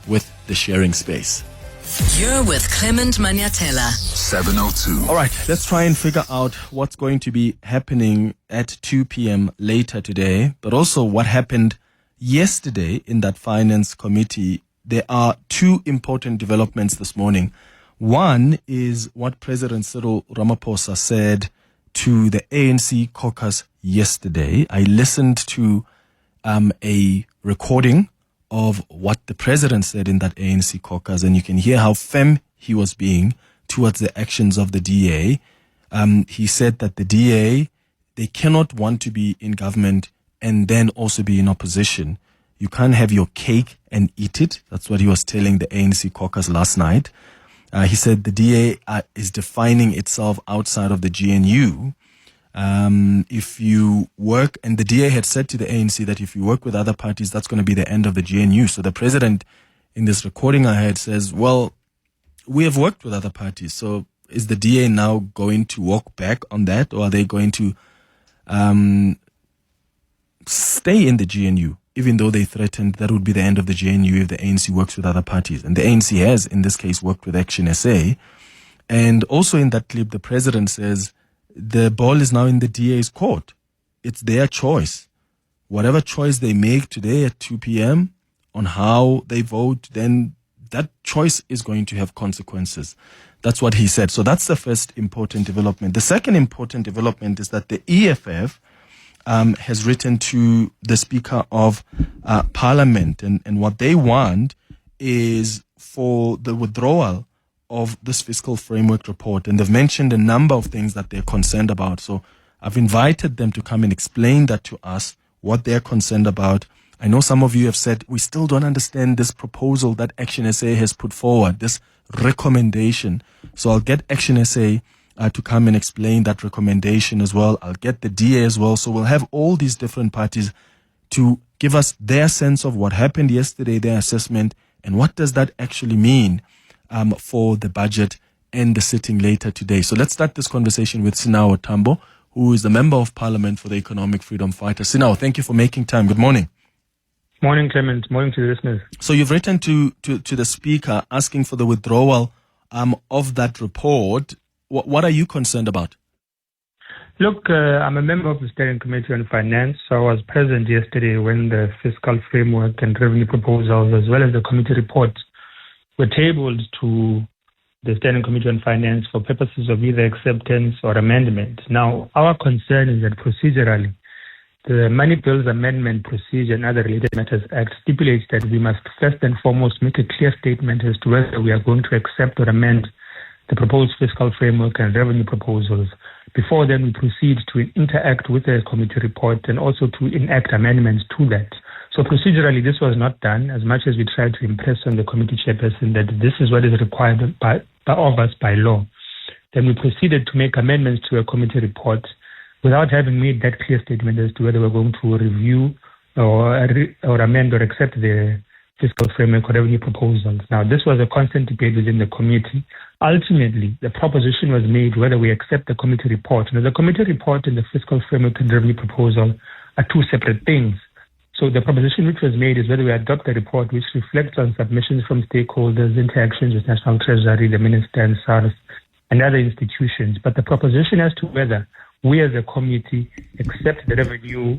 with the sharing space. You're with Clement Manyathela. 7:02. All right, let's try and figure out what's going to be happening at 2 p.m. later today, but also what happened yesterday in that finance committee. There are two important developments this morning. One is what President Cyril Ramaphosa said to the ANC caucus yesterday. I listened to a recording of what the president said in that ANC caucus, and you can hear how firm he was being towards the actions of the DA. He said that the DA, they cannot want to be in government and then also be in opposition. You can't have your cake and eat it. That's what he was telling the ANC caucus last night. He said the DA is defining itself outside of the GNU. If you work, and the DA had said to the ANC that if you work with other parties, that's going to be the end of the GNU. So the president in this recording I heard says, well, we have worked with other parties. So is the DA now going to walk back on that, or are they going to stay in the GNU, even though they threatened that would be the end of the GNU if the ANC works with other parties? And the ANC has, in this case, worked with ActionSA. And also in that clip, the president says, the ball is now in the DA's court. It's their choice. Whatever choice they make today at 2 p.m. on how they vote, then that choice is going to have consequences. That's what he said. So that's the first important development. The second important development is that the EFF has written to the Speaker of Parliament, and what they want is for the withdrawal of this fiscal framework report, and they've mentioned a number of things that they're concerned about. So I've invited them to come and explain that to us, what they're concerned about. I know some of you have said, we still don't understand this proposal that ActionSA has put forward, this recommendation. So I'll get ActionSA to come and explain that recommendation as well. I'll get the DA as well. So we'll have all these different parties to give us their sense of what happened yesterday, their assessment, and what does that actually mean for the budget and the sitting later today. So let's start this conversation with Sinawo Tambo, who is the Member of Parliament for the Economic Freedom Fighter. Sinawo, thank you for making time. Good morning. Morning, Clement. Morning to the listeners. So you've written to the Speaker asking for the withdrawal of that report. What are you concerned about? Look, I'm a member of the Standing Committee on Finance, so I was present yesterday when the fiscal framework and revenue proposals, as well as the committee report, were tabled to the Standing Committee on Finance for purposes of either acceptance or amendment. Now, our concern is that procedurally, the Money Bills Amendment Procedure and Other Related Matters Act stipulates that we must first and foremost make a clear statement as to whether we are going to accept or amend the proposed fiscal framework and revenue proposals. Before then, we proceed to interact with the committee report and also to enact amendments to that. So procedurally, this was not done, as much as we tried to impress on the committee chairperson that this is what is required of us by law. Then we proceeded to make amendments to a committee report without having made that clear statement as to whether we're going to review or amend or accept the fiscal framework or revenue proposals. Now, this was a constant debate within the committee. Ultimately, the proposition was made whether we accept the committee report. Now, the committee report and the fiscal framework and revenue proposal are two separate things. So the proposition which was made is whether we adopt a report which reflects on submissions from stakeholders, interactions with National Treasury, the Minister and SARS, and other institutions. But the proposition as to whether we as a committee accept the revenue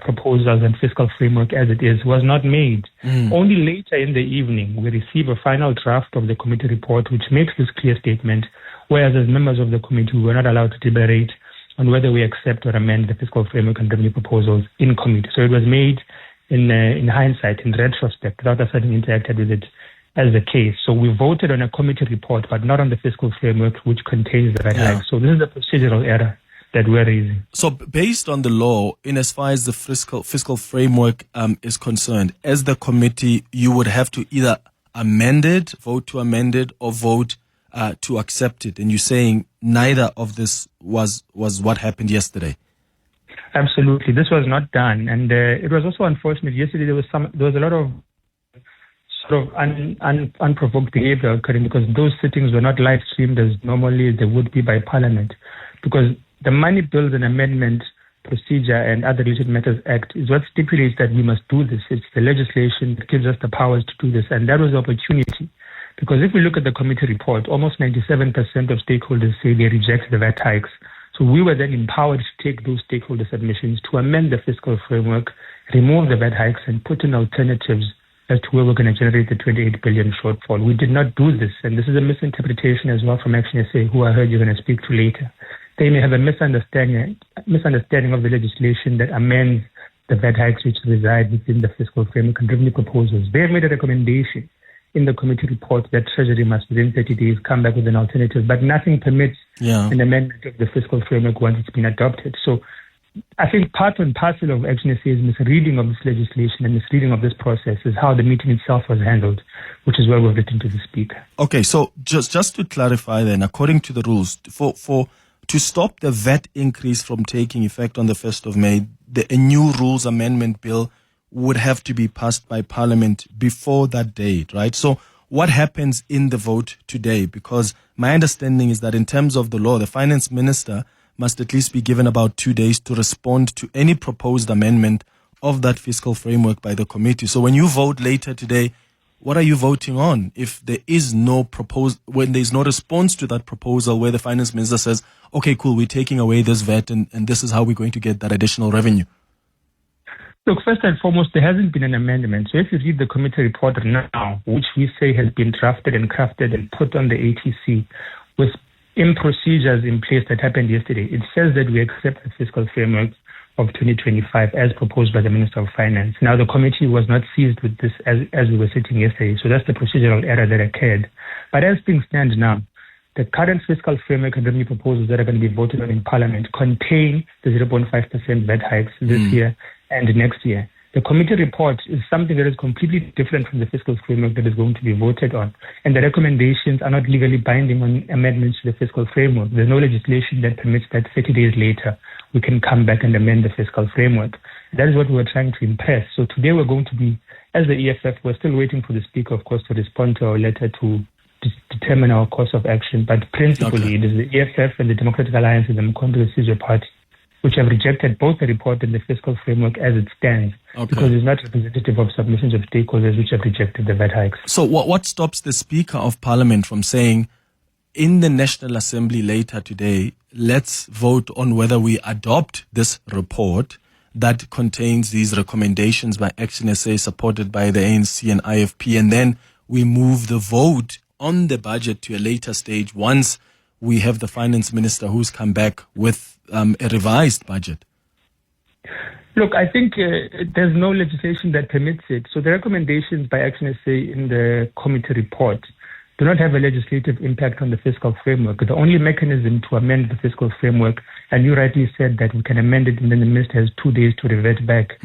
proposals and fiscal framework as it is was not made. Only later in the evening, we receive a final draft of the committee report which makes this clear statement, whereas as members of the committee, we were not allowed to deliberate on whether we accept or amend the fiscal framework and revenue proposals in committee. So it was made in hindsight, in retrospect, without us having interacted with it as the case. So we voted on a committee report, but not on the fiscal framework, which contains the red flag. So this is a procedural error that we're raising. So based on the law, in as far as the fiscal framework is concerned, as the committee, you would have to either amend it, vote to amend it, or vote to accept it. And you're saying neither of this was what happened yesterday. Absolutely, this was not done, and it was also unfortunate. Yesterday there was a lot of sort of unprovoked behavior occurring because those sittings were not live streamed as normally they would be by Parliament, because the money bills and amendment Procedure and Other Related Matters Act is what stipulates that we must do this. It's the legislation that gives us the powers to do this. And that was the opportunity. Because if we look at the committee report, almost 97% of stakeholders say they reject the VAT hikes. So we were then empowered to take those stakeholder submissions to amend the fiscal framework, remove the VAT hikes, and put in alternatives as to where we're going to generate the 28 billion shortfall. We did not do this. And this is a misinterpretation as well from ActionSA, who I heard you're going to speak to later. They may have a misunderstanding of the legislation that amends the VAT hikes which reside within the fiscal framework and revenue proposals. They have made a recommendation in the committee report that Treasury must within 30 days come back with an alternative, but nothing permits an amendment of the fiscal framework once it's been adopted. So I think part and parcel of ActionSA's misreading of this legislation and misreading of this process is how the meeting itself was handled, which is why we've written to the Speaker. Okay, so just to clarify then, according to the rules, to stop the VAT increase from taking effect on the 1st of May, a new rules amendment bill would have to be passed by Parliament before that date, right? So what happens in the vote today? Because my understanding is that in terms of the law, the finance minister must at least be given about 2 days to respond to any proposed amendment of that fiscal framework by the committee. So when you vote later today, what are you voting on if there is no when there's no response to that proposal where the finance minister says, okay, cool, we're taking away this VAT and this is how we're going to get that additional revenue? Look, first and foremost, there hasn't been an amendment. So if you read the committee report now, which we say has been drafted and crafted and put on the ATC with procedures in place that happened yesterday, it says that we accept the fiscal framework of 2025 as proposed by the Minister of Finance. Now, the committee was not seized with this as we were sitting yesterday, so that's the procedural error that occurred. But as things stand now, the current fiscal framework and revenue proposals that are going to be voted on in Parliament contain the 0.5% VAT hikes this year and next year. The committee report is something that is completely different from the fiscal framework that is going to be voted on. And the recommendations are not legally binding on amendments to the fiscal framework. There's no legislation that permits that 30 days later we can come back and amend the fiscal framework. That is what we were trying to impress. So today we're going to be, as the EFF, we're still waiting for the Speaker, of course, to respond to our letter to determine our course of action. But principally, it is the EFF and the Democratic Alliance and the Mkhonto Sizwe Party which have rejected both the report and the fiscal framework as it stands, because it's not representative of submissions of stakeholders which have rejected the VAT hikes. So what stops the Speaker of Parliament from saying, in the National Assembly later today, let's vote on whether we adopt this report that contains these recommendations by ActionSA supported by the ANC and IFP, and then we move the vote on the budget to a later stage once we have the finance minister who's come back with a revised budget? Look, I think there's no legislation that permits it. So the recommendations by ActionSA in the committee report do not have a legislative impact on the fiscal framework. The only mechanism to amend the fiscal framework, and you rightly said that we can amend it and then the minister has 2 days to revert back,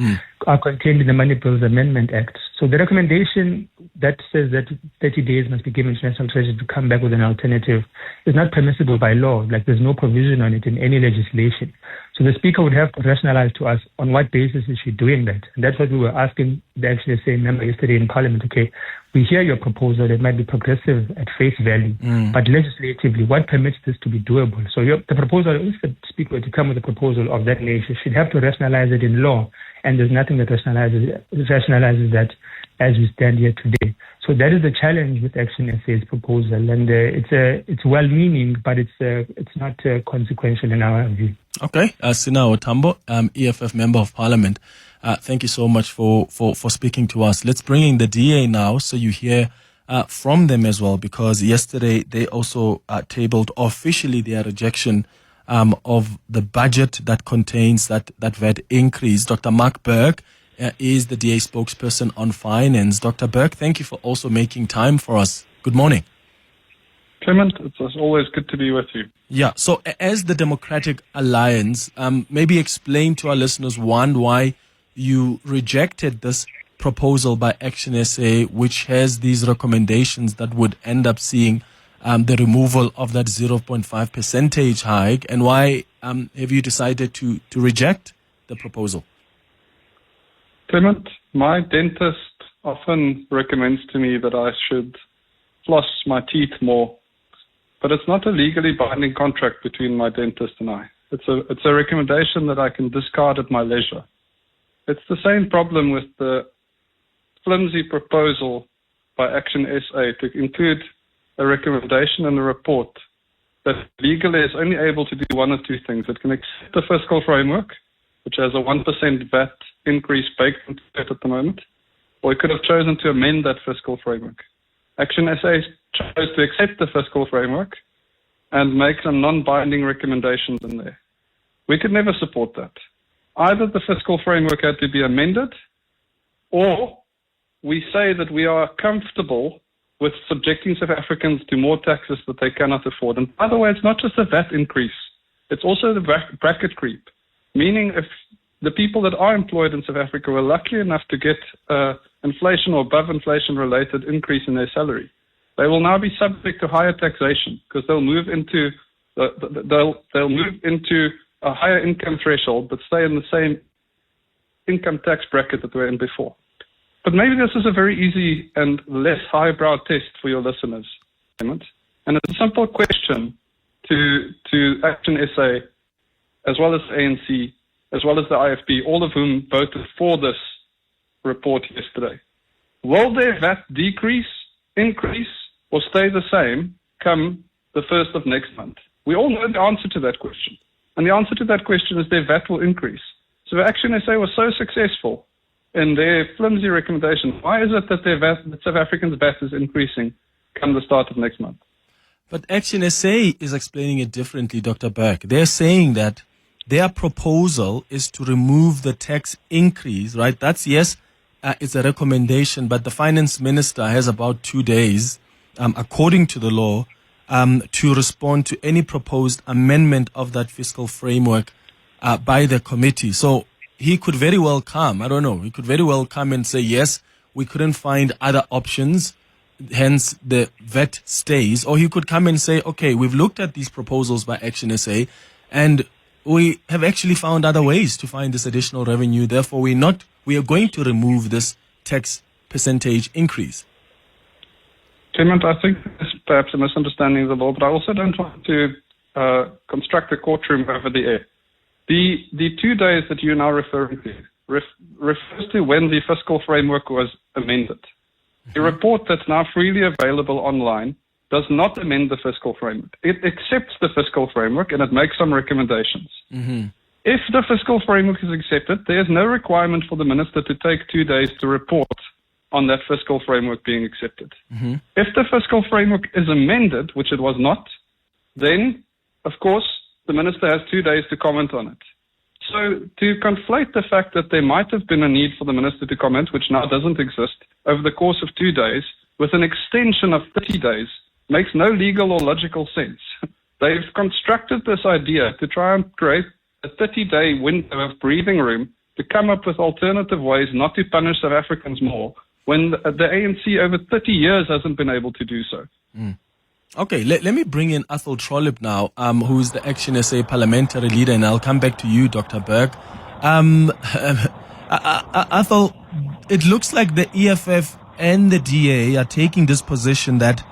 are contained in the Money Bills Amendment Act. So the recommendation that says that 30 days must be given to National Treasury to come back with an alternative is not permissible by law. Like, there's no provision on it in any legislation. So the Speaker would have to rationalize to us on what basis is she doing that. And that's what we were asking the ActionSA member yesterday in Parliament. Okay, we hear your proposal. It might be progressive at face value, but legislatively, what permits this to be doable? So the proposal, if the Speaker were to come with a proposal of that nature, she'd have to rationalize it in law. And there's nothing that rationalizes that as we stand here today. So that is the challenge with ActionSA's proposal, and it's well-meaning, but it's not consequential in our view. Okay, Sinawo Tambo, EFF Member of Parliament. Thank you so much for speaking to us. Let's bring in the DA now, so you hear from them as well, because yesterday they also tabled officially their rejection of the budget that contains that VAT increase. Dr. Mark Burke is the DA spokesperson on finance. Dr. Burke, thank you for also making time for us. Good morning. Clement, it's always good to be with you. Yeah, so as the Democratic Alliance, maybe explain to our listeners, one, why you rejected this proposal by ActionSA, which has these recommendations that would end up seeing the removal of that 0.5 percentage hike, and why have you decided to reject the proposal? Clement, my dentist often recommends to me that I should floss my teeth more, but it's not a legally binding contract between my dentist and I. It's a recommendation that I can discard at my leisure. It's the same problem with the flimsy proposal by ActionSA to include a recommendation in the report that legally is only able to do one of two things. It can accept the fiscal framework, which has a 1% VAT increase baked into it at the moment, or it could have chosen to amend that fiscal framework. ActionSA chose to accept the fiscal framework and make some non-binding recommendations in there. We could never support that. Either the fiscal framework had to be amended, or we say that we are comfortable with subjecting South Africans to more taxes that they cannot afford. And by the way, it's not just a VAT increase. It's also the bracket creep, meaning if the people that are employed in South Africa were lucky enough to get inflation or above inflation related increase in their salary, they will now be subject to higher taxation because they'll move into they'll move into a higher income threshold but stay in the same income tax bracket that they were in before. But maybe this is a very easy and less highbrow test for your listeners, Clement. And it's a simple question to ActionSA, as well as ANC, as well as the IFP, all of whom voted for this report yesterday. Will their VAT decrease, increase, or stay the same come the 1st of next month? We all know the answer to that question. And the answer to that question is their VAT will increase. So ActionSA was so successful in their flimsy recommendation. Why is it that their VAT, that South Africans' VAT is increasing come the start of next month? But ActionSA is explaining it differently, Dr. Burke. They're saying that their proposal is to remove the tax increase, right? That's, yes, it's a recommendation, but the finance minister has about 2 days, according to the law, to respond to any proposed amendment of that fiscal framework by the committee. So he could very well come, I don't know, he could very well come and say, yes, we couldn't find other options, hence the VAT stays. Or he could come and say, okay, we've looked at these proposals by ActionSA and we have actually found other ways to find this additional revenue. Therefore, we are going to remove this tax percentage increase. Clement, I think there's perhaps a misunderstanding of the law, but I also don't want to construct a courtroom over the air. The 2 days that you're now referring to refers to when the fiscal framework was amended. The report that's now freely available online does not amend the fiscal framework. It accepts the fiscal framework and it makes some recommendations. Mm-hmm. If the fiscal framework is accepted, there's no requirement for the minister to take 2 days to report on that fiscal framework being accepted. Mm-hmm. If the fiscal framework is amended, which it was not, then, of course, the minister has 2 days to comment on it. So to conflate the fact that there might have been a need for the minister to comment, which now doesn't exist, over the course of 2 days, with an extension of 30 days, makes no legal or logical sense. They've constructed this idea to try and create a 30-day window of breathing room to come up with alternative ways not to punish South Africans more, when the ANC over 30 years hasn't been able to do so. Mm. Okay, let me bring in Athol Trollip now, who's the ActionSA parliamentary leader, and I'll come back to you, Dr. Burke. Athol, it looks like the EFF and the DA are taking this position that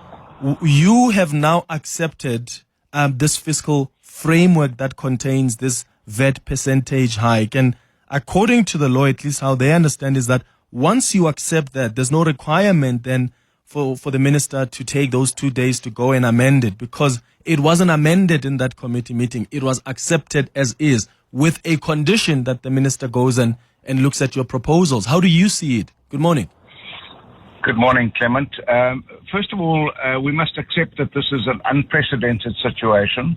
you have now accepted this fiscal framework that contains this VAT percentage hike. And according to the law, at least how they understand is that once you accept that, there's no requirement then for the minister to take those 2 days to go and amend it, because it wasn't amended in that committee meeting. It was accepted as is with a condition that the minister goes and looks at your proposals. How do you see it? Good morning. Good morning, Clement. First of all, we must accept that this is an unprecedented situation.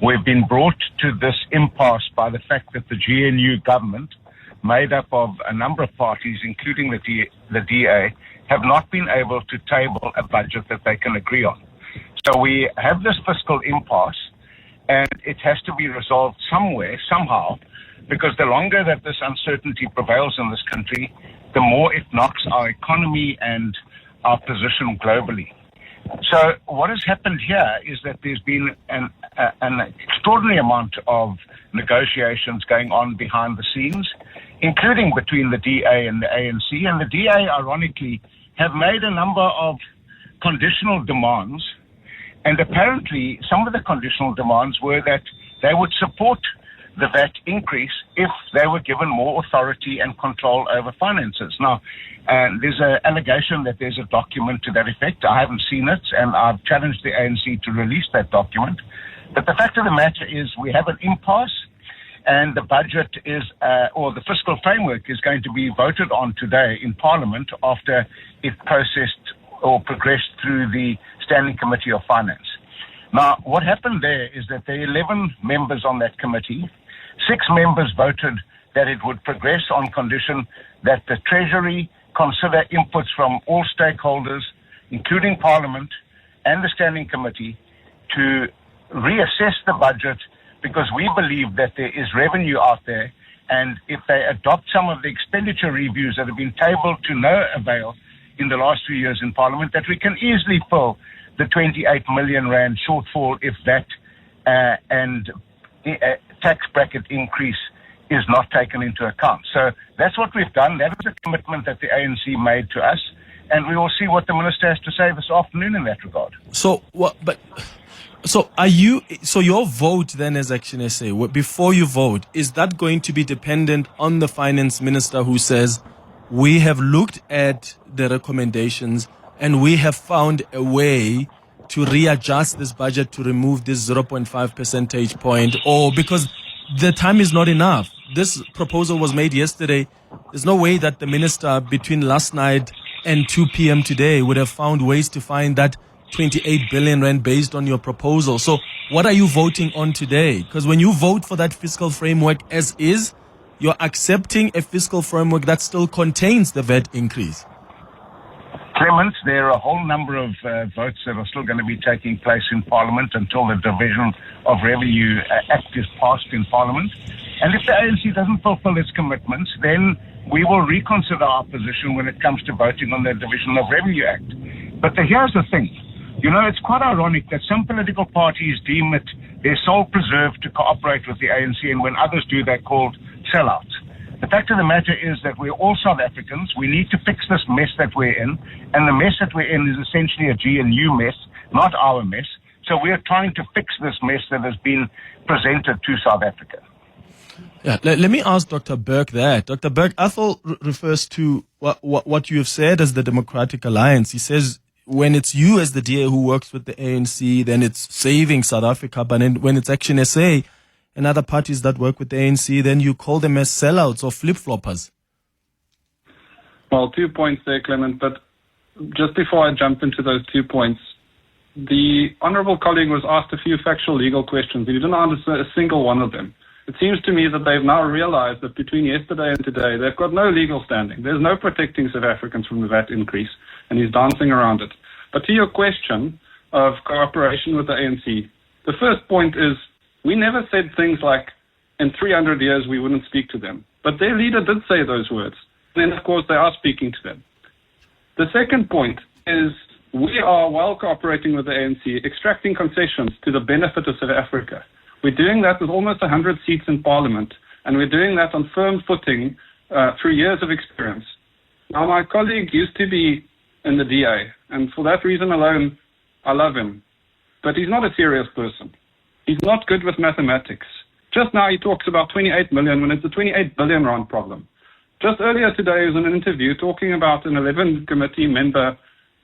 We've been brought to this impasse by the fact that the GNU government, made up of a number of parties, including the DA, have not been able to table a budget that they can agree on. So we have this fiscal impasse, and it has to be resolved somewhere, somehow, because the longer that this uncertainty prevails in this country, the more it knocks our economy and our position globally. So what has happened here is that there's been an extraordinary amount of negotiations going on behind the scenes, including between the DA and the ANC. And the DA, ironically, have made a number of conditional demands. And apparently, some of the conditional demands were that they would support the VAT increase if they were given more authority and control over finances. Now, there's an allegation that there's a document to that effect. I haven't seen it, and I've challenged the ANC to release that document. But the fact of the matter is we have an impasse, and the budget is, or the fiscal framework is going to be voted on today in Parliament after it processed or progressed through the Standing Committee of Finance. Now, what happened there is that the 11 members on that committee, 6 members voted that it would progress on condition that the Treasury consider inputs from all stakeholders, including Parliament and the Standing Committee, to reassess the budget, because we believe that there is revenue out there, and if they adopt some of the expenditure reviews that have been tabled to no avail in the last 2 years in Parliament, that we can easily fill the 28 million rand shortfall if that and tax bracket increase is not taken into account. So that's what we've done. That was a commitment that the ANC made to us, and we will see what the minister has to say this afternoon in that regard. So what? But so are you? So your vote then, as ActionSA, before you vote, is that going to be dependent on the finance minister who says, we have looked at the recommendations and we have found a way to readjust this budget to remove this 0.5 percentage point, or because the time is not enough? This proposal was made yesterday. There's no way that the minister between last night and 2 p.m. today would have found ways to find that 28 billion rand based on your proposal. So what are you voting on today? Because when you vote for that fiscal framework as is, you're accepting a fiscal framework that still contains the VAT increase. Clement, there are a whole number of votes that are still going to be taking place in Parliament until the Division of Revenue Act is passed in Parliament. And if the ANC doesn't fulfill its commitments, then we will reconsider our position when it comes to voting on the Division of Revenue Act. But here's the thing. You know, it's quite ironic that some political parties deem it their sole preserve to cooperate with the ANC, and when others do, they're called sellouts. The fact of the matter is that we're all South Africans. We need to fix this mess that we're in, and the mess that we're in is essentially a GNU mess, not our mess. So we're trying to fix this mess that has been presented to South Africa. Yeah, let me ask Dr. Burke that. Dr. Burke, Athol refers to what you have said as the Democratic Alliance. He says when it's you as the DA who works with the ANC, then it's saving South Africa. But when it's ActionSA and other parties that work with the ANC, then you call them as sellouts or flip-floppers. Well, 2 points there, Clement. But just before I jump into those 2 points, the honourable colleague was asked a few factual legal questions. He didn't answer a single one of them. It seems to me that they've now realized that between yesterday and today, they've got no legal standing. There's no protecting South Africans from the VAT increase, and he's dancing around it. But to your question of cooperation with the ANC, the first point is we never said things like, in 300 years we wouldn't speak to them. But their leader did say those words. And then, of course, they are speaking to them. The second point is we are, while cooperating with the ANC, extracting concessions to the benefit of South Africa. We're doing that with almost 100 seats in Parliament, and we're doing that on firm footing through years of experience. Now, my colleague used to be in the DA, and for that reason alone, I love him. But he's not a serious person. He's not good with mathematics. Just now he talks about 28 million when it's a 28 billion rand problem. Just earlier today he was in an interview talking about an 11 committee member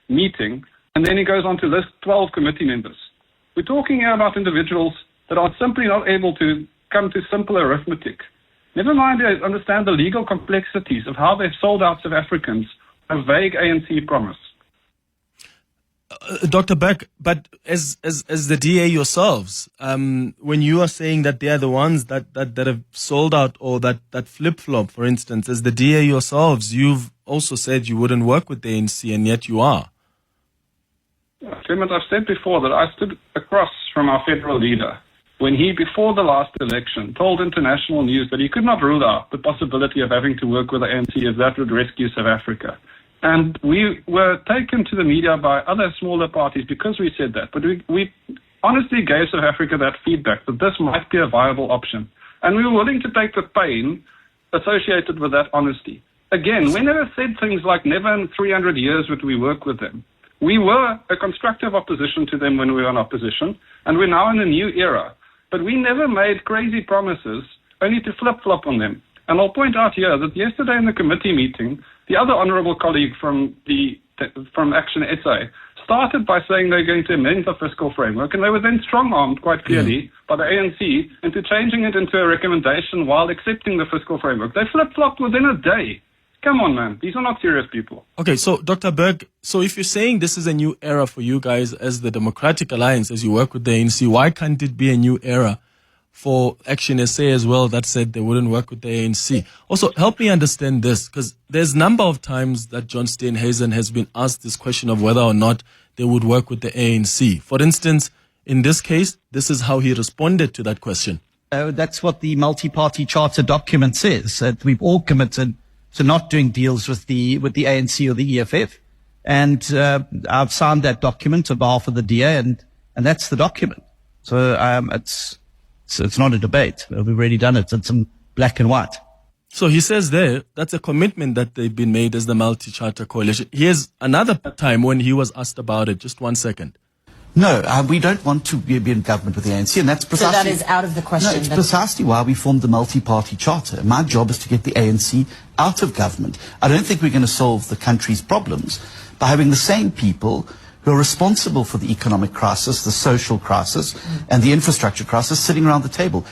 meeting, and then he goes on to list 12 committee members. We're talking here about individuals that are simply not able to come to simple arithmetic. Never mind to understand the legal complexities of how they've sold out South Africans a vague ANC promise. Dr. Burke, but as the DA yourselves, when you are saying that they are the ones that have sold out or that flip-flop, for instance, as the DA yourselves, you've also said you wouldn't work with the ANC, and yet you are. Clement, I've said before that I stood across from our federal leader when he, before the last election, told international news that he could not rule out the possibility of having to work with the ANC if that would rescue South Africa. And we were taken to the media by other smaller parties because we said that. But we honestly gave South Africa that feedback, that this might be a viable option. And we were willing to take the pain associated with that honesty. Again, we never said things like never in 300 years would we work with them. We were a constructive opposition to them when we were in opposition, and we're now in a new era. But we never made crazy promises only to flip-flop on them. And I'll point out here that yesterday in the committee meeting, the other honourable colleague from ActionSA started by saying they're going to amend the fiscal framework, and they were then strong-armed quite clearly by the ANC into changing it into a recommendation while accepting the fiscal framework. They flip-flopped within a day. Come on, man. These are not serious people. Okay, so Dr. Burke, so if you're saying this is a new era for you guys as the Democratic Alliance, as you work with the ANC, why can't it be a new era for ActionSA as well that said they wouldn't work with the ANC? Also, help me understand this, because there's a number of times that John Steenhuisen has been asked this question of whether or not they would work with the ANC. For instance, in this case, this is how he responded to that question. That's what the multi-party charter document says, that we've all committed to not doing deals with the ANC or the EFF. And I've signed that document on behalf of the DA, and that's the document. So it's not a debate. We've already done it. It's in black and white. So he says there, that's a commitment that they've been made as the multi-charter coalition. Here's another time when he was asked about it. Just 1 second. No, we don't want to be in government with the ANC, and that's precisely... So that is out of the question. No, it's precisely why we formed the multi-party charter. My job is to get the ANC out of government. I don't think we're going to solve the country's problems by having the same people who are responsible for the economic crisis, the social crisis, and the infrastructure crisis sitting around the table.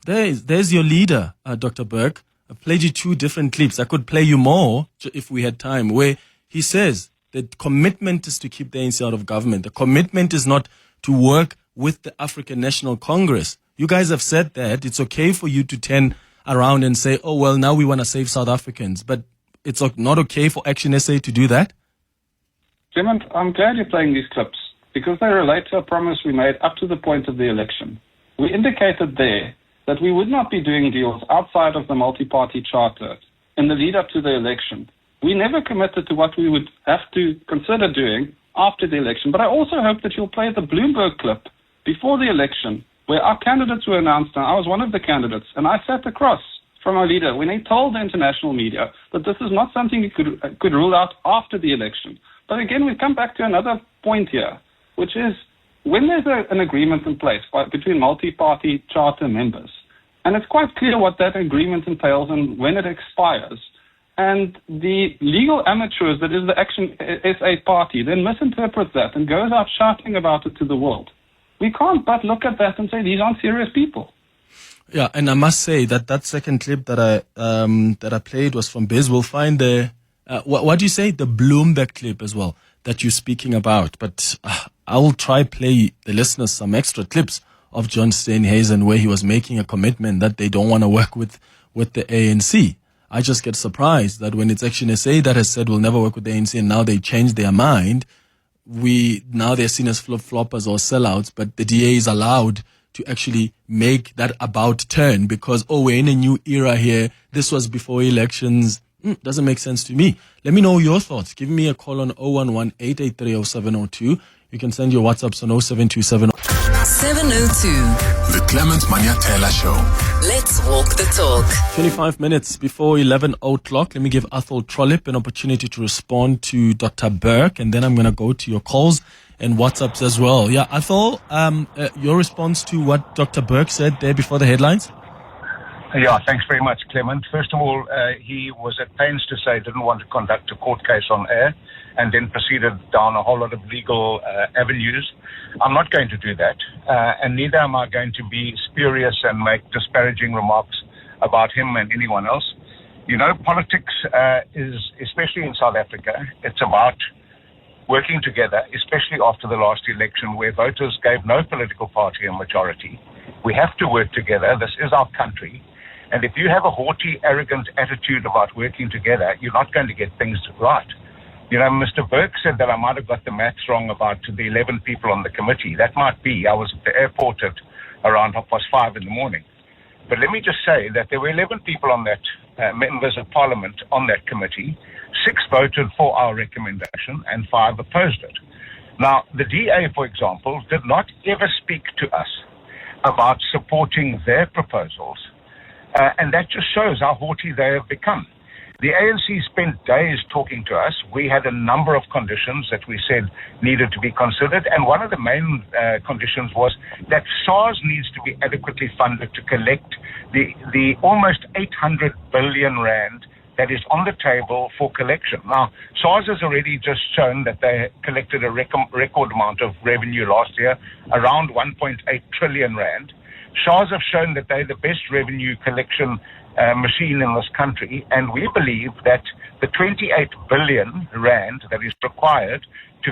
There's your leader, Dr. Burke. I've played you 2 different clips. I could play you more if we had time, where he says the commitment is to keep the ANC out of government. The commitment is not to work with the African National Congress. You guys have said that it's okay for you to turn around and say, oh, well, now we want to save South Africans. But it's not okay for ActionSA to do that? Clement, I'm glad you're playing these clips because they relate to a promise we made up to the point of the election. We indicated there that we would not be doing deals outside of the multi-party charter in the lead up to the election. We never committed to what we would have to consider doing after the election. But I also hope that you'll play the Bloomberg clip before the election where our candidates were announced, and I was one of the candidates, and I sat across from our leader when he told the international media that this is not something he could rule out after the election. But again, we come back to another point here, which is when there's an agreement in place between multi-party charter members, and it's quite clear what that agreement entails and when it expires, and the legal amateurs that is the ActionSA party then misinterprets that and goes out shouting about it to the world. We can't but look at that and say these aren't serious people. Yeah, and I must say that second clip that I played was from Biz. We'll find the what do you say? The Bloomberg clip as well that you're speaking about. But I will try play the listeners some extra clips of John Steenhuisen where he was making a commitment that they don't want to work with the ANC. I just get surprised that when it's ActionSA that has said we'll never work with the ANC and now they changed their mind, now they're seen as flip-floppers or sellouts, but the DA is allowed to actually make that about turn because, we're in a new era here. This was before elections. Doesn't make sense to me. Let me know your thoughts. Give me a call on 011-883-0702. You can send your WhatsApps on 0727. 702. The Clement Manyathela Show. Let's walk the talk. 25 minutes before 11 o'clock. Let me give Athol Trollip an opportunity to respond to Dr. Burke, and then I'm going to go to your calls and WhatsApps as well. Yeah, Athol, your response to what Dr. Burke said there before the headlines? Yeah, thanks very much, Clement. First of all, he was at pains to say he didn't want to conduct a court case on air and then proceeded down a whole lot of legal avenues. I'm not going to do that, and neither am I going to be spurious and make disparaging remarks about him and anyone else. You know, politics is, especially in South Africa, it's about working together, especially after the last election where voters gave no political party a majority. We have to work together. This is our country. And if you have a haughty, arrogant attitude about working together, you're not going to get things right. You know, Mr. Burke said that I might have got the maths wrong about the 11 people on the committee. That might be. I was at the airport at around 5:30 in the morning. But let me just say that there were 11 people on that, members of Parliament on that committee. 6 voted for our recommendation and 5 opposed it. Now, the DA, for example, did not ever speak to us about supporting their proposals. And that just shows how haughty they have become. The ANC spent days talking to us. We had a number of conditions that we said needed to be considered, and one of the main conditions was that SARS needs to be adequately funded to collect the almost 800 billion rand that is on the table for collection. Now, SARS has already just shown that they collected a record amount of revenue last year, around 1.8 trillion rand. SARS have shown that they're the best revenue collection machine in this country, and we believe that the 28 billion rand that is required to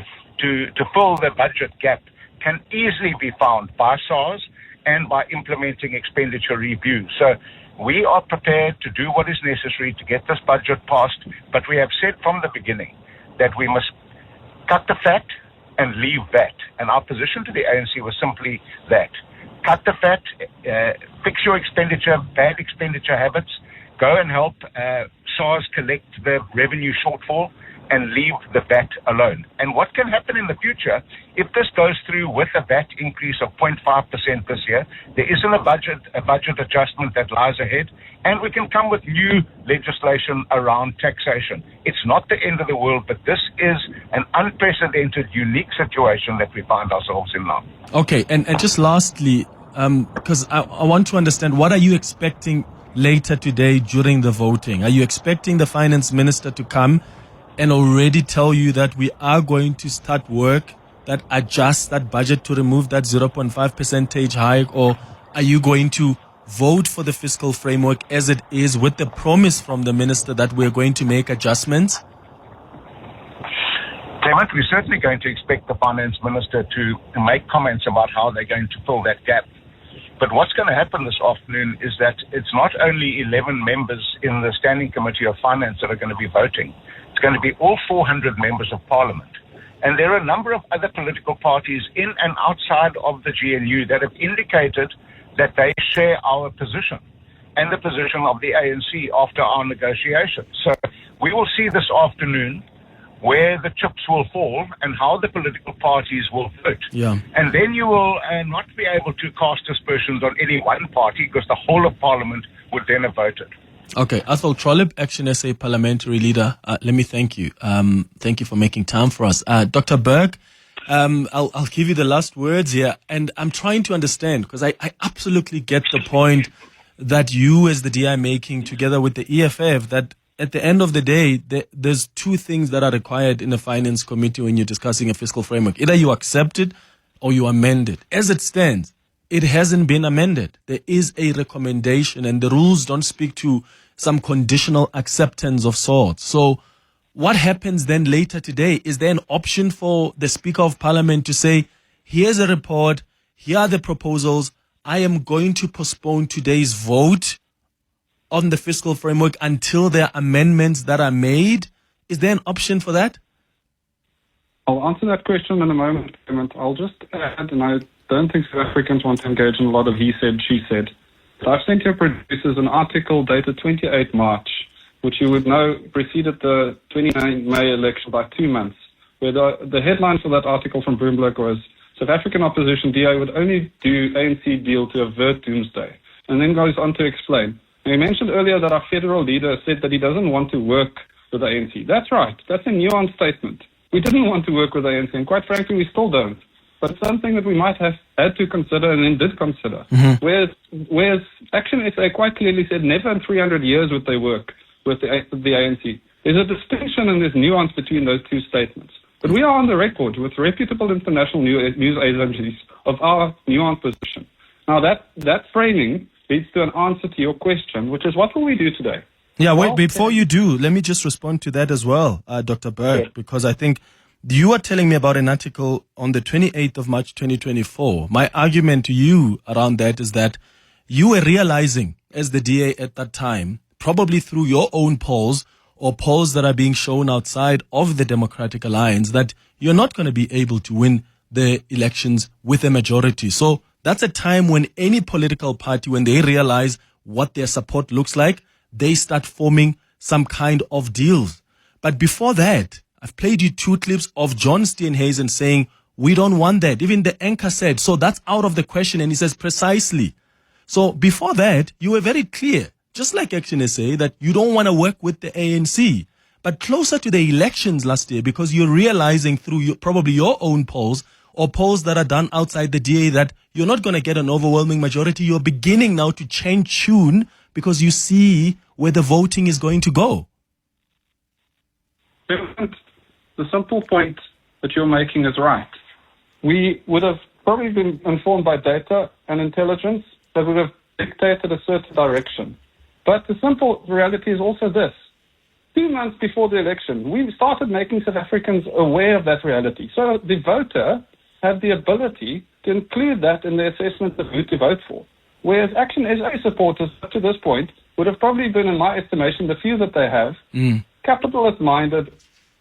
fill the budget gap can easily be found by SARS and by implementing expenditure review. So we are prepared to do what is necessary to get this budget passed, but we have said from the beginning that we must cut the fat and leave that. And our position to the ANC was simply that. Cut the fat, fix your expenditure, bad expenditure habits, go and help SARS collect the revenue shortfall, and leave the VAT alone. And what can happen in the future, if this goes through with a VAT increase of 0.5% this year, there isn't a budget adjustment that lies ahead, and we can come with new legislation around taxation. It's not the end of the world, but this is an unprecedented, unique situation that we find ourselves in now. Okay, and just lastly, because I want to understand, what are you expecting later today during the voting? Are you expecting the finance minister to come and already tell you that we are going to start work that adjusts that budget to remove that 0.5 percentage hike, or are you going to vote for the fiscal framework as it is with the promise from the minister that we're going to make adjustments? Clement, we're certainly going to expect the finance minister to make comments about how they're going to fill that gap. But what's going to happen this afternoon is that it's not only 11 members in the Standing Committee of Finance that are going to be voting. It's going to be all 400 members of Parliament. And there are a number of other political parties in and outside of the GNU that have indicated that they share our position and the position of the ANC after our negotiations. So we will see this afternoon where the chips will fall and how the political parties will vote. Yeah. And then you will not be able to cast aspersions on any one party, because the whole of Parliament would then have voted. Okay, Athol Trollip, ActionSA Parliamentary Leader, let me thank you. Thank you for making time for us. Dr. Burke, I'll give you the last words here, and I'm trying to understand, because I absolutely get the point that you as the DI making together with the EFF, that at the end of the day, there's two things that are required in a finance committee when you're discussing a fiscal framework. Either you accept it or you amend it. As it stands, it hasn't been amended. There is a recommendation, and the rules don't speak to some conditional acceptance of sorts. So what happens then later today? Is there an option for the Speaker of Parliament to say, here's a report, here are the proposals, I am going to postpone today's vote on the fiscal framework until there are amendments that are made? Is there an option for that? I'll answer that question in a moment, Clement. I'll just add, and I don't think South Africans want to engage in a lot of he said, she said. But I've sent your producers an article dated 28 March, which you would know preceded the 29 May election by 2 months, where the headline for that article from Burke was, South African opposition DA would only do ANC deal to avert doomsday, and then goes on to explain. And he mentioned earlier that our federal leader said that he doesn't want to work with the ANC. That's right. That's a nuanced statement. We didn't want to work with the ANC, and quite frankly, we still don't. But it's something that we might have had to consider and then did consider. Mm-hmm. Whereas ActionSA quite clearly said never in 300 years would they work with the ANC. There's a distinction and there's nuance between those two statements. But we are on the record with reputable international news agencies of our nuanced position. Now that framing leads to an answer to your question, which is what will we do today? Yeah, wait, before you do, let me just respond to that as well, Dr. Burke, yeah. Because I think you are telling me about an article on the 28th of March 2024. My argument to you around that is that you were realizing as the DA at that time, probably through your own polls or polls that are being shown outside of the Democratic Alliance, that you're not going to be able to win the elections with a majority. So that's a time when any political party, when they realize what their support looks like, they start forming some kind of deals. But before that, I've played you 2 clips of John Steenhuisen saying, we don't want that. Even the anchor said, so that's out of the question. And he says, precisely. So before that, you were very clear. just like ActionSA, that you don't want to work with the ANC. But closer to the elections last year, because you're realizing through probably your own polls or polls that are done outside the DA that you're not going to get an overwhelming majority, you're beginning now to change tune because you see where the voting is going to go. The simple point that you're making is right. We would have probably been informed by data and intelligence that would have dictated a certain direction. But the simple reality is also this. 2 months before the election, we started making South Africans aware of that reality. So the voter had the ability to include that in the assessment of who to vote for. Whereas ActionSA supporters up to this point would have probably been, in my estimation, the few that they have, capitalist-minded,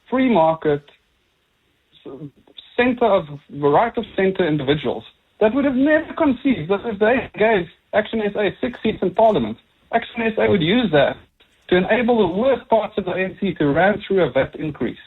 free market, right-of-centre individuals that would have never conceived that if they gave ActionSA 6 seats in Parliament, ActionSA would use that to enable the worst parts of the ANC to ram through a VAT increase.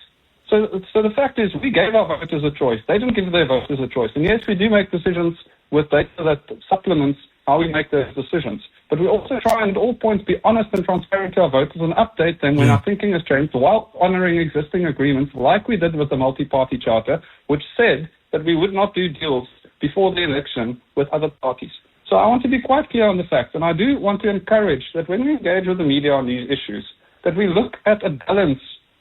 So the fact is, we gave our voters a choice. They didn't give their voters a choice. And yes, we do make decisions with data that supplements how we make those decisions. But we also try and at all points be honest and transparent to our voters and update them when our thinking has changed while honouring existing agreements like we did with the multi-party charter, which said that we would not do deals before the election with other parties. So I want to be quite clear on the facts, and I do want to encourage that when we engage with the media on these issues, that we look at a balance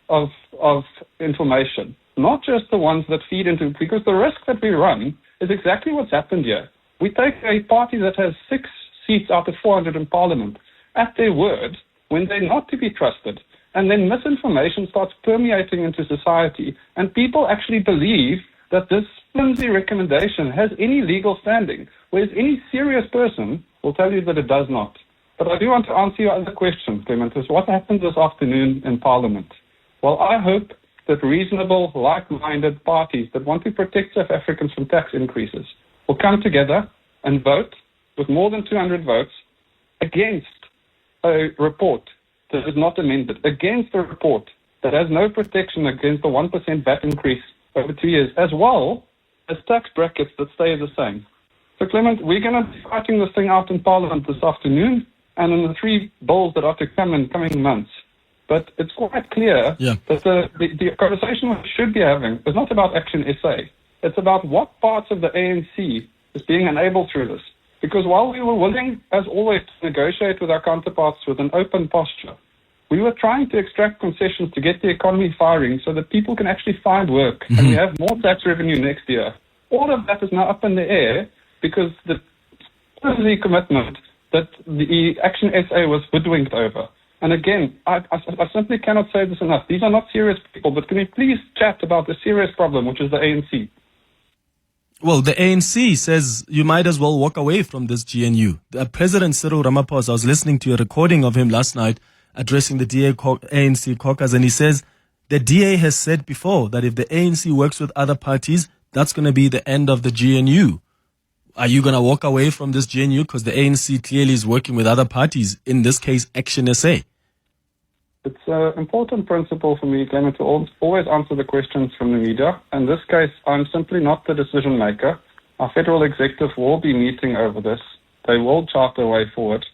of information, not just the ones that feed into, because the risk that we run is exactly what's happened here. We take a party that has 6 seats out of 400 in Parliament at their word when they're not to be trusted, and then misinformation starts permeating into society, and people actually believe that this flimsy recommendation has any legal standing, whereas any serious person will tell you that it does not. But I do want to answer your other question, Clement, is what happens this afternoon in Parliament? Well, I hope that reasonable, like-minded parties that want to protect South Africans from tax increases will come together and vote with more than 200 votes against a report that is not amended, against a report that has no protection against the 1% VAT increase over 2 years, as well as tax brackets that stay the same. So, Clement, we're going to be fighting this thing out in Parliament this afternoon and in the 3 bills that are to come in coming months. But it's quite clear that the conversation we should be having is not about ActionSA. It's about what parts of the ANC is being enabled through this. Because while we were willing, as always, to negotiate with our counterparts with an open posture, we were trying to extract concessions to get the economy firing so that people can actually find work and we have more tax revenue next year. All of that is now up in the air because the commitment that the ActionSA was hoodwinked over. And again, I simply cannot say this enough. These are not serious people, but can we please chat about the serious problem, which is the ANC? Well, the ANC says you might as well walk away from this GNU. President Cyril Ramaphosa, I was listening to a recording of him last night addressing the ANC caucus, and he says the DA has said before that if the ANC works with other parties, that's going to be the end of the GNU. Are you going to walk away from this GNU because the ANC clearly is working with other parties, in this case, ActionSA? It's an important principle for me, Clement, to always answer the questions from the media. In this case, I'm simply not the decision maker. Our federal executive will be meeting over this. They will chart a way forward.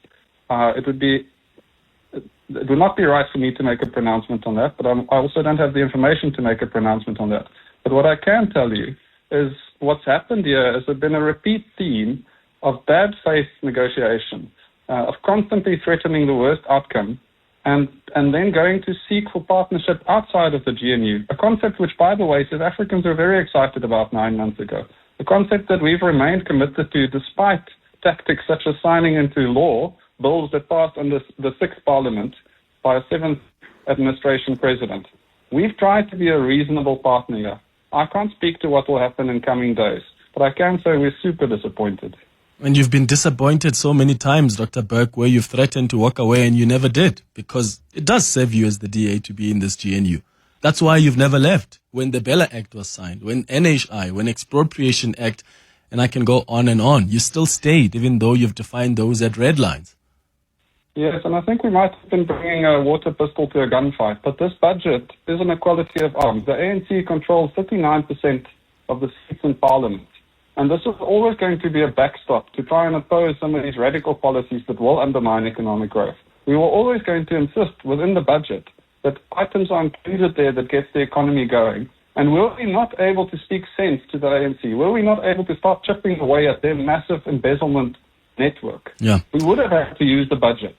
It would not be right for me to make a pronouncement on that, but I also don't have the information to make a pronouncement on that. But what I can tell you is what's happened here has been a repeat theme of bad faith negotiation, of constantly threatening the worst outcome, and then going to seek for partnership outside of the GNU, a concept which, by the way, South Africans were very excited about 9 months ago, a concept that we've remained committed to despite tactics such as signing into law bills that passed under the 6th Parliament by a 7th administration president. We've tried to be a reasonable partner here. I can't speak to what will happen in coming days, but I can say we're super disappointed. And you've been disappointed so many times, Dr. Burke, where you've threatened to walk away and you never did, because it does serve you as the DA to be in this GNU. That's why you've never left. When the Bella Act was signed, when NHI, when Expropriation Act, and I can go on and on, you still stayed, even though you've defined those as red lines. Yes, and I think we might have been bringing a water pistol to a gunfight, but this budget is an equality of arms. The ANC controls 39% of the seats in Parliament. And this is always going to be a backstop to try and oppose some of these radical policies that will undermine economic growth. we were always going to insist within the budget that items are included there that gets the economy going. And were we not able to speak sense to the ANC, were we not able to start chipping away at their massive embezzlement network, we would have had to use the budget.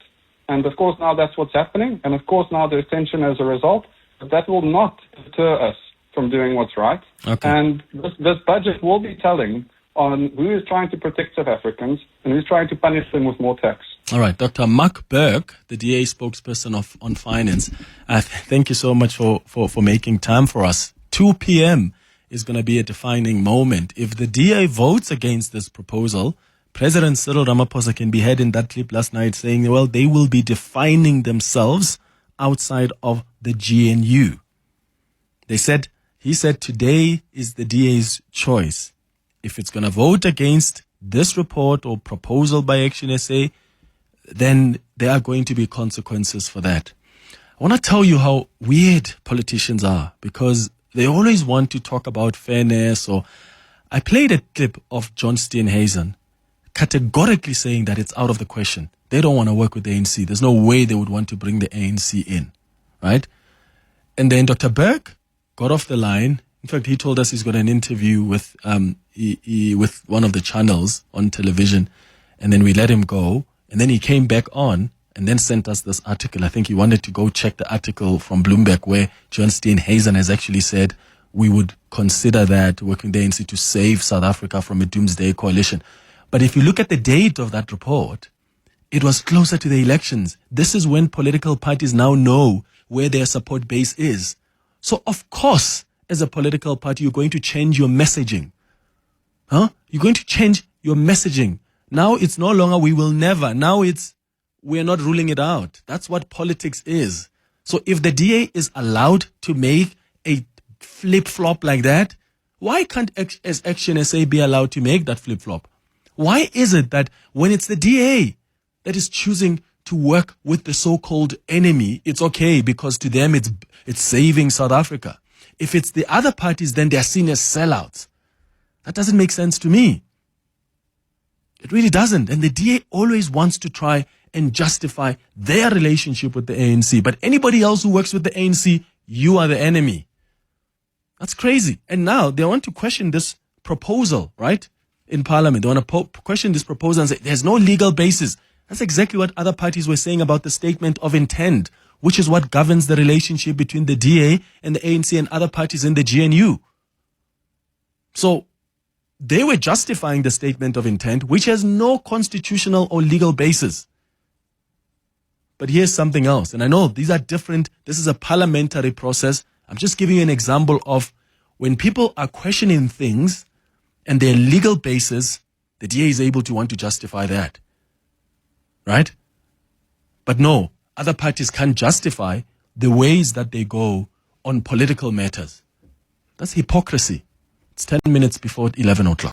And of course now that's what's happening. And of course now there's tension as a result. But that will not deter us from doing what's right. Okay. And this budget will be telling on who is trying to protect South Africans and who's trying to punish them with more tax. All right, Dr. Mark Burke, the DA spokesperson on finance, thank you so much for making time for us. 2 p.m. is going to be a defining moment. If the DA votes against this proposal, President Cyril Ramaphosa can be heard in that clip last night saying, well, they will be defining themselves outside of the GNU. He said today is the DA's choice. If it's going to vote against this report or proposal by ActionSA, then there are going to be consequences for that. I want to tell you how weird politicians are, because they always want to talk about fairness. Or I played a clip of John Steenhuisen categorically saying that it's out of the question. They don't want to work with the ANC. There's no way they would want to bring the ANC in, right? And then Dr. Burke got off the line. In fact, he told us he's got an interview with with one of the channels on television, and then we let him go. And then he came back on and then sent us this article. I think he wanted to go check the article from Bloomberg where John Steenhuisen has actually said we would consider that working the ANC to save South Africa from a doomsday coalition. But if you look at the date of that report, it was closer to the elections. This is when political parties now know where their support base is. So of course, as a political party, you're going to change your messaging. You're going to change your messaging. Now it's no longer we will never. Now it's we're not ruling it out. That's what politics is. So if the DA is allowed to make a flip-flop like that, why can't as ActionSA be allowed to make that flip-flop? Why is it that when it's the DA that is choosing to work with the so-called enemy, it's okay because to them it's saving South Africa? If it's the other parties, then they're seen as sellouts. That doesn't make sense to me. It really doesn't. And the DA always wants to try and justify their relationship with the ANC. But anybody else who works with the ANC, you are the enemy. That's crazy. And now they want to question this proposal, right? In Parliament. They want to question this proposal and say there's no legal basis. That's exactly what other parties were saying about the statement of intent, which is what governs the relationship between the DA and the ANC and other parties in the GNU. So they were justifying the statement of intent, which has no constitutional or legal basis. But here's something else. And I know these are different. This is a parliamentary process. I'm just giving you an example of when people are questioning things and their legal basis, the DA is able to want to justify that. Right? But no, other parties can't justify the ways that they go on political matters. That's hypocrisy. It's 10 minutes before 11 o'clock.